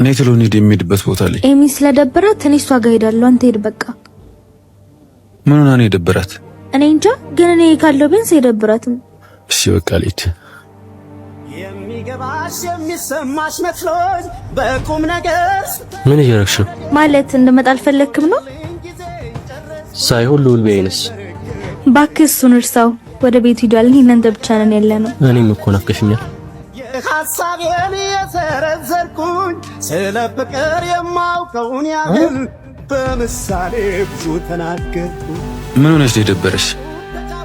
ነይ ቶሎ እንሂድ የሚሄድበት ቦታ ላይ። ኤሚ ስለደበራት እኔ እሷ ጋር ሄዳለሁ። አንተ ሄድ በቃ። ምን ሆና ነው የደበራት? እኔ እንጃ፣ ግን እኔ ካለው ቢያንስ አይደብራትም። እሺ በቃ ልሂድ። የሚገባሽ የሚሰማሽ መስሎኝ በቁም ነገር ምን እያደረግሽ ነው? ማለት እንደመጣ አልፈለክም ነው ሳይሆን ልውል ቢያይንስ? እባክህ እሱን እርሳው። ወደ ቤት ሂዷል። እናንተ ብቻ ነን ያለነው። እኔም እኮ ናፍቀሽኛል። የሐሳቤን የዘረዘርኩኝ ስለ ፍቅር የማውቀውን ያህል በምሳሌ ብዙ ተናገርኩ። ምን ሆነሽ ነው የደበረሽ?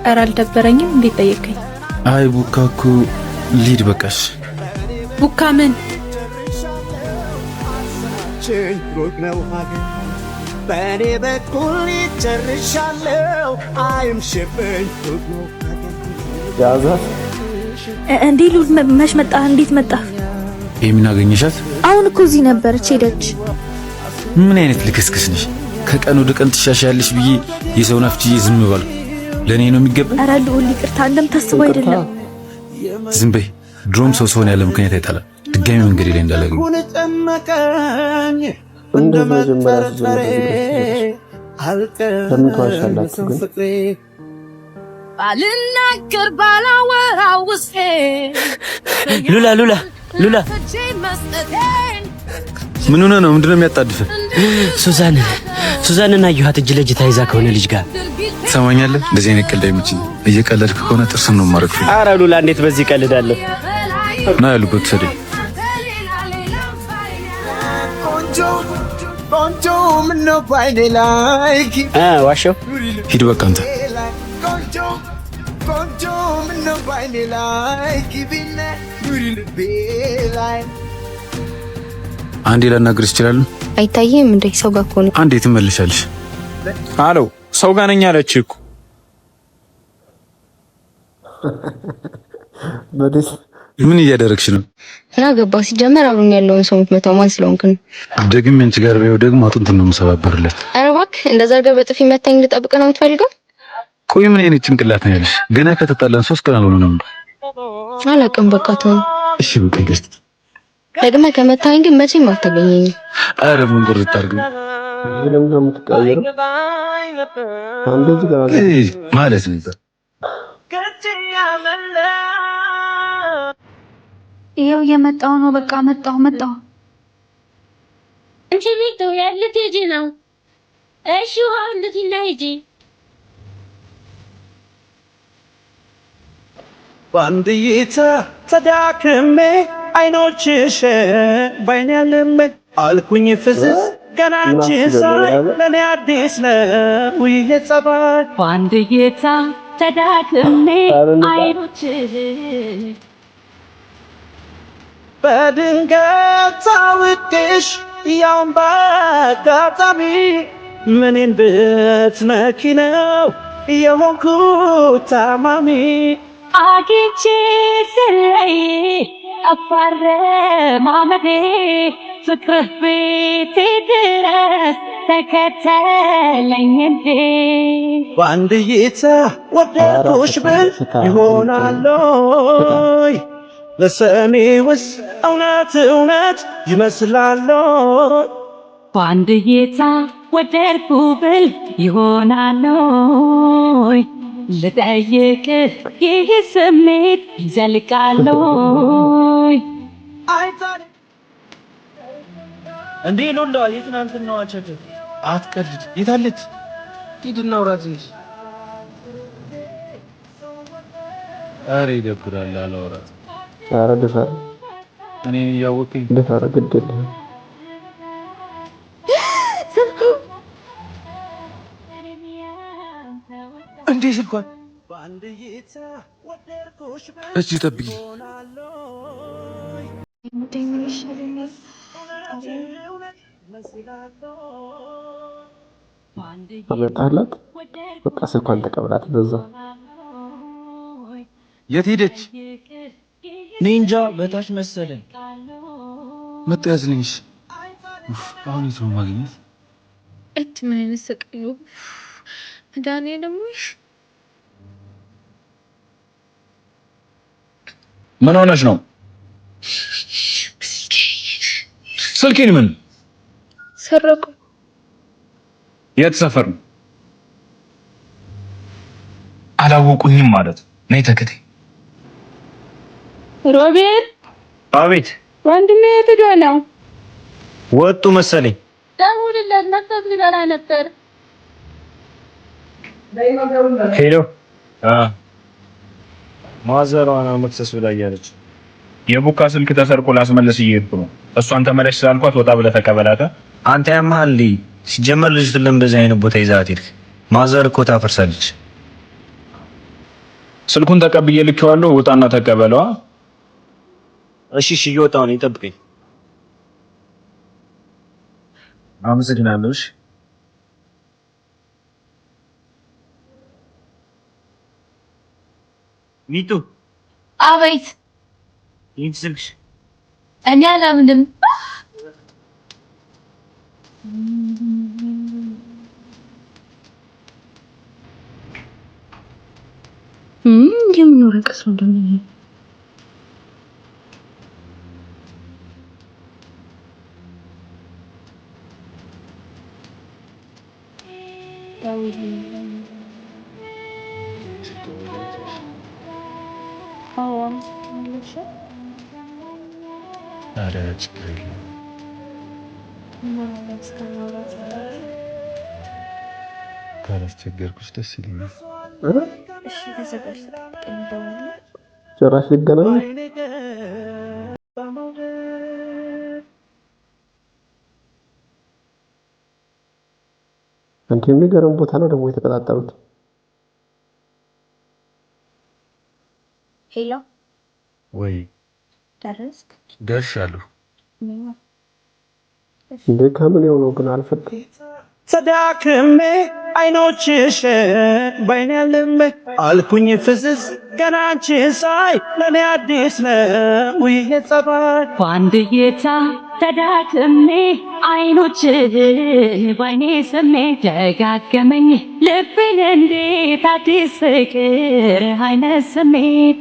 ኧረ አልደበረኝም። እንዴት ጠየቀኝ? አይ ቡካኩ ልሂድ በቃሽ። ቡካ ምን ሩቅ ነው ሀገር በእኔ በኩል ይጨርሻለሁ። አይምሽብኝ ሩቅ ነው ሀገር እንዴ ሉል መች መጣህ? እንዴት መጣህ? ኤሚን አገኘሻት? አሁን እኮ እዚህ ነበረች ሄደች። ምን አይነት ልክስክስ ነሽ? ከቀን ወደ ቀን ትሻሻያለሽ ብዬ የሰው ናፍጭዬ ዝም ባልኩ ለኔ ነው የሚገባ? ኧረ ልዑል ይቅርታ፣ እንደምታስበው አይደለም። ዝም በይ። ድሮም ሰው ሰውን ያለ ምክንያት አይጣላም። ድጋሚ መንገድ ላይ እንዳላገኝ ጨመቀኝ እንደመጠርጠሬ አልቀረም ፍቅሬ ባልናገር ባላወራው ውስጤ ሉላ ምን ሆነ ነው? ምንድነው የሚያጣድፈ? ሱዛንና አየኋት እጅ ለእጅ ተይዛ ከሆነ ልጅ ጋር። ትሰማኛለህ? እንደዚህ አይነት ቀልድ አይመችኝ። እየቀለድክ ከሆነ ጥርስን ነው ማረክ። ኧረ ሉላ እንዴት በዚህ ቀልዳለሁ? ና ያሉበት ሰደ ቆንጆ ምነው ባይኔ ላይ ዋሸው። ሂድ በቃ አንተ። ቆንጆ ምነው ባይኔ ላይ ግቢነ ኑሪ ልቤ ላይ። አንዴ ላናግርሽ ይችላል? አይታየም እንዴ? ሰው ጋር እኮ ነው። አንዴ ትመልሻለሽ። አሎ ሰው ጋር ነኝ አለች እኮ። ምን እያደረግሽ ነው? እና ገባ ሲጀመር አብሮኝ ያለውን ሰው የምትመታው ማን ስለሆንክ ነው? ደግሜ አንቺ ጋር ነው ደግሞ አጥንቱን ነው የምሰባበርለት። ኧረ እባክህ እንደዛ አድርገህ በጥፊ መታኝ ልጠብቅ ነው የምትፈልገው? ቆይ ምን አይነት ጭንቅላት ነው ያለሽ? ገና ከተጣላን 3 ቀን አልሆነም። አላውቅም በቃ ተው። እሺ በቃ ይገስት። ደግመህ ከመታኝ ግን መቼም አታገኘኝም። ኧረ ምን ቁርጥ አድርገው ማለት ነው። ይኸው እየመጣሁ ነው። በቃ መጣሁ። እንቺ ቤት ነው ያለት ሂጂ ነው። እሺ ውሃ እንድትና ሂጂ። ባንዲታ ተዳክሜ አይኖችሽ ባይኔ ያለመ አልኩኝ ፍስስ ገናች ሳይ ለኔ አዲስ ነው ይሄ ጸባይ። ባንዲታ ተዳክሜ አይኖችሽ በድንገት ታውቅሽ ያውን በአጋጣሚ ምንን ብትነኪ ነው የሆንኩት ታማሚ። አግኝቼ ስለይ አፋረ ማመዴ ፍቅርህ ቤቴ ድረስ ተከተለኝ እንዴ። በአንድ እይታ ወደድኩሽ ብል ይሆናለይ ለሰሚውስ እውነት ይመስላል። በአንድ እይታ ወደድኩ ብል ይሆናል ወይ? ልጠይቅህ ይህ ስሜት ይዘልቃል ወይ? እንዴ ሎንዳ የትናንትናዋ ቸገር አትቀልድ። የታለች? ሂድና አውራት እንጂ። ኧረ ይደብራል አላወራት። ኧረ ድፈር። እኔ እያወቅኝ ድፈር ግድ የለህም። እንዴ ስልኳን እሺ ጠብቂ። አመጣላት በቃ ስልኳን ተቀብላት በዛ። የት ሄደች? ኒንጃ በታች መሰለኝ። መጣ ያዝልኝሽ። አሁን የት ነው ማግኘት? ምን አይነት ሰቀዩ ዳኔ ደግሞ ምን ሆነሽ ነው? ስልኬን ምን ሰረቁ? የት ሰፈር ነው? አላወቁኝም ማለት ነይ ተከተይ። ሮቤል አቤት። ወንድሜ የት ሄዶ ነው? ወጡ መሰለኝ። ደውልለት መጥቶ ሊበላ ነበር። ሄሎ ማዘሯን መክሰስ ብላ እያለች የቡካ ስልክ ተሰርቆ ላስመለስ እየሄድኩ ነው። እሷን ተመለሽ ስላልኳት ወጣ ብለህ ተቀበላታ። አንተ ያማል ሲጀመር ልጅቱን ለምን በዚህ አይነት ቦታ ይዛት ሄድክ? ማዘር እኮ ታፈርሳለች። ስልኩን ተቀብዬ ልኬዋለሁ። ውጣና ተቀበለዋ። እሺ እየወጣሁ ነው፣ ይጠብቀኝ። አመሰግናለሁ። እሺ ሚጡ። አቤት። ይህን ስልክሽ እኔ አላምንም። የምን ወረቀት ነው ደግሞ? ካላስቸገርኩሽ ደስ ይለኛል። ጭራሽ ሊገናኙ አንተ የሚገርም ቦታ ነው ደግሞ የተቀጣጠሩት። ሄሎ ወይ ደረስክ? ደርሻለሁ። እንዴ ከምን የሆነው ግን አልፈቀም። ተዳክሜ አይኖችሽ በይኔ ልሜ አልኩኝ ፍዝዝ ገና አንቺን ሳይ ለኔ አዲስ ነው ይሄ ጸባይ። በአንድ እይታ ተዳክሜ አይኖችህን ባይኔ ስሜ ደጋገመኝ ልቤን እንዴት አዲስ ፍቅር አይነት ስሜት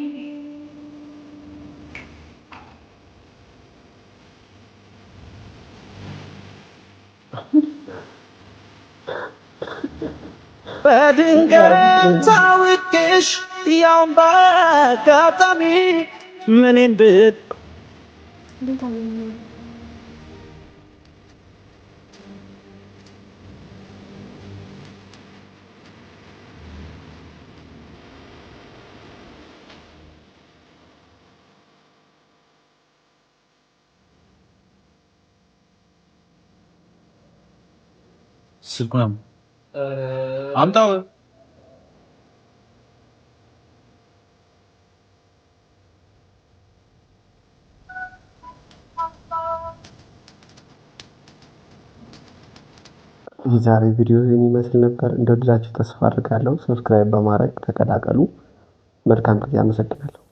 በድንገት ታውቅሽ ያውን በአጋጣሚ ምንን ብት ስልኩን አምጣው። የዛሬ ቪዲዮ የሚመስል ነበር። እንደወደዳችሁ ተስፋ አድርጋለሁ። ሰብስክራይብ በማድረግ ተቀላቀሉ። መልካም ጊዜ። አመሰግናለሁ።